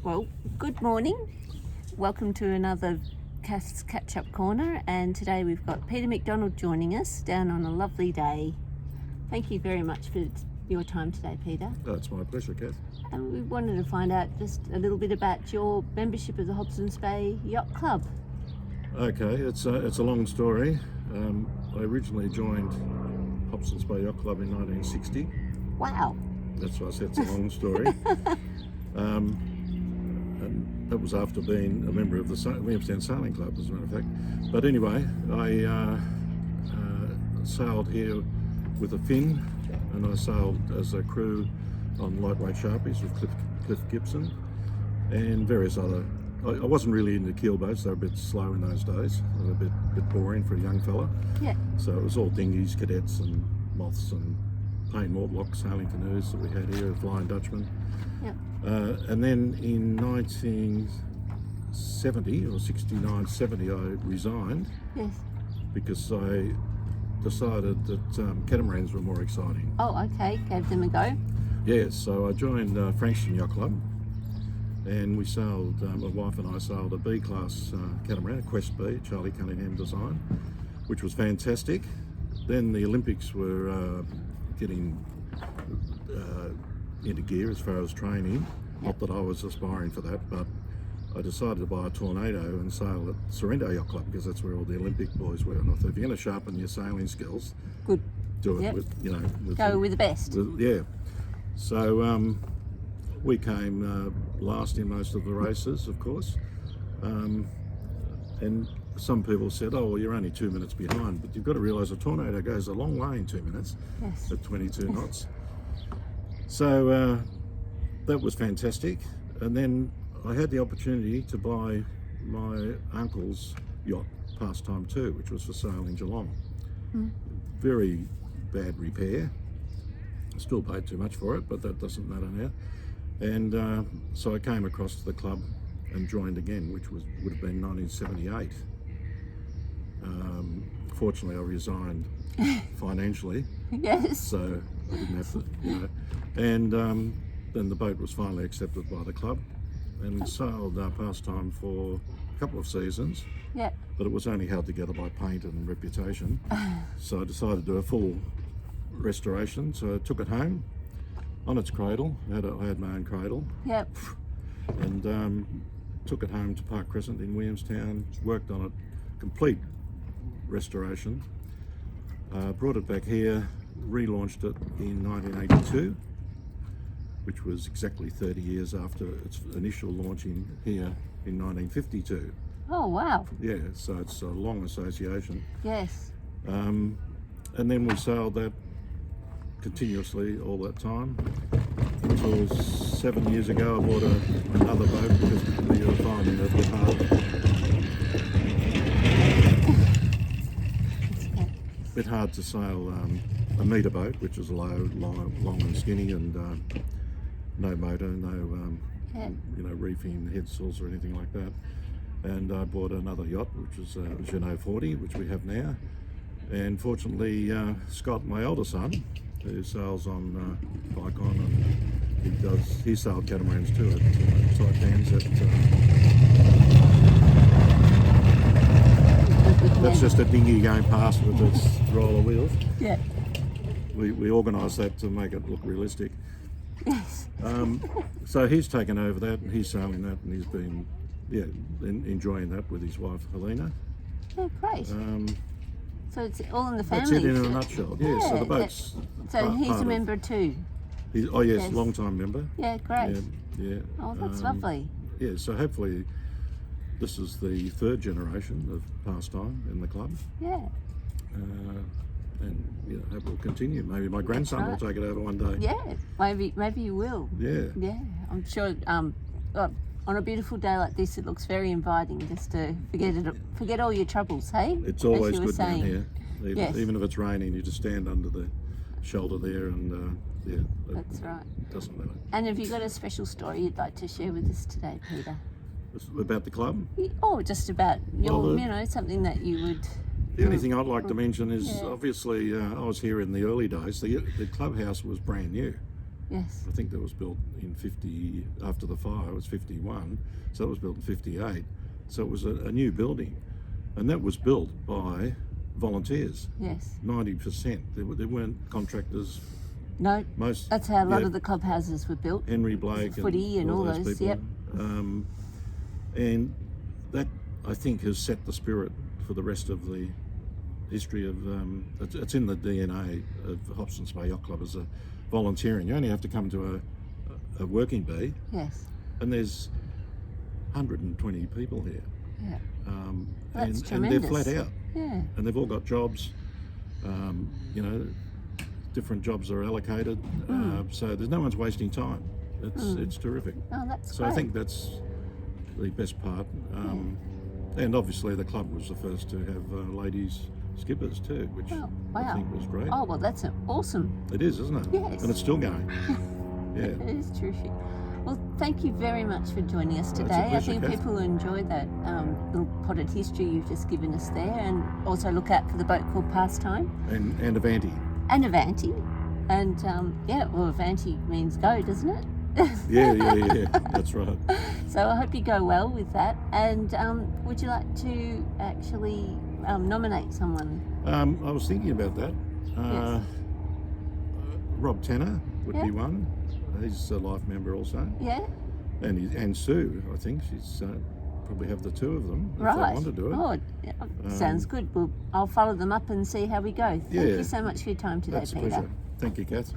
Well, good morning. Welcome to another Cath's Catch-Up Corner, and today we've got Peter McDonald joining us down on a lovely day. Thank you very much for your time today, Peter. Oh, it's my pleasure, Cath. And we wanted to find out just a little bit about your membership of the Hobson's Bay Yacht Club. Okay, it's a long story. I originally joined Hobson's Bay Yacht Club in 1960. Wow. That's why I said it's a long story. And that was after being a member of the Williamstown Sailing Club, as a matter of fact. But anyway, I sailed here with a fin, and I sailed as a crew on lightweight Sharpies with Cliff Gibson and various other. I wasn't really into keel boats; they were a bit slow in those days, and a bit boring for a young fella. Yeah. So it was all dinghies, cadets, and moths, and plain mortlock sailing canoes that we had here, Flying Dutchman. Yep. And then in 1970 or 69, 70, I resigned. Yes. Because I decided that catamarans were more exciting. Oh, okay. Gave them a go. Yes, so I joined Frankston Yacht Club, and we sailed, my wife and I sailed a B-class catamaran, a Quest B, Charlie Cunningham design, which was fantastic. Then the Olympics were getting into gear as far as training. Not that I was aspiring for that, but I decided to buy a Tornado and sail at Sorrento Yacht Club, because that's where all the Olympic boys were. And I thought, if you're going to sharpen your sailing skills, Good. do it Yep. with, Go with the best. yeah. So we came last in most of the races, of course. And some people said, oh, well, you're only 2 minutes behind, but you've got to realise a Tornado goes a long way in 2 minutes Yes. at 22 knots. So that was fantastic. And then I had the opportunity to buy my uncle's yacht, Pastime 2, which was for sale in Geelong. Very bad repair. I still paid too much for it, but that doesn't matter now. And so I came across to the club and joined again, which would have been 1978. Fortunately, I resigned financially, Yes. so I didn't have to, And then the boat was finally accepted by the club, and sailed Pastime for a couple of seasons. Yeah. But it was only held together by paint and reputation. So I decided to do a full restoration. So I took it home on its cradle. I had my own cradle, Yep. and took it home to Park Crescent in Williamstown. Worked on it, complete restoration. Brought it back here, relaunched it in 1982, which was exactly 30 years after its initial launching here in 1952. Oh, wow. Yeah, so it's a long association. Yes. And then we sailed that continuously all that time until 7 years ago I bought another boat, because we were finding it a bit hard to sail a meter boat, which is low, long and skinny, and no motor, no reefing head sails or anything like that. And I bought another yacht, which is a Jeanneau 40, which we have now. And fortunately, Scott, my older son, who sails on Vicon, and he sailed catamarans too at Taipans that's just a dinghy going past with its roller wheels. Yeah. We organised that to make it look realistic. Yes. So he's taken over that, and he's sailing that, and he's been enjoying that with his wife Helena. Oh, great. So it's all in the That's family. it in a nutshell. Yeah, so the boat's So he's part a of- member too. Oh yes, Yes. long time member. Yeah, great. Yeah. Oh, that's lovely. Yeah, so hopefully this is the third generation of Pastime in the club. Yeah. And hope it will continue. Maybe my grandson will right. take it over one day. Yeah. Maybe you will. Yeah. Yeah. I'm sure. On a beautiful day like this, it looks very inviting. Just to forget all your troubles. Hey. It's As always you were good down saying. here. Yes. Even if it's raining, you just stand under the shelter there, and That's right. it doesn't matter. And have you got a special story you'd like to share with us today, Peter? It's about the club. Oh, just about your, Well, something that you would. The only thing I'd like to mention is Yeah. obviously I was here in the early days. The clubhouse was brand new. Yes. I think that was built in 50, after the fire, it was 51, so it was built in 58. So it was a new building, and that was built by volunteers, Yes. 90%. There weren't contractors. No, Most, that's how a lot of the clubhouses were built. Henry Blake Footy and all those, people. yep. And that, I think, has set the spirit for the rest of the history of, it's in the DNA of Hobson's Bay Yacht Club as a volunteering. You only have to come to a working bee, Yes. and there's 120 people here. Yeah. And That's they're tremendous. flat out. Yeah. And they've all got jobs, you know, different jobs are allocated, so there's no one's wasting time. It's terrific. Oh, that's So great. I think that's the best part. And obviously the club was the first to have ladies skippers too, which Oh, I wow. think was great. Oh, well, that's awesome. It is, isn't it? Yes. And it's still going. Yeah. It is terrific. Well, thank you very much for joining us It's a today. I pleasure, think Cath. people will enjoy that little potted history you've just given us there, and also look out for the boat called Pastime And Avanti. and Avanti. And well, Avanti means go, doesn't it? Yeah, that's right. So I hope you go well with that. And would you like to actually nominate someone? I was thinking about that. Yes. Rob Tanner would Yeah. be one. He's a life member also. Yeah? And Sue, I think she's probably have the two of them if Right. they want to do it. Oh, yeah, sounds good. Well, I'll follow them up and see how we go. Thank Yeah. you so much for your time today, That's a Peter. pleasure. Thank you, Cath.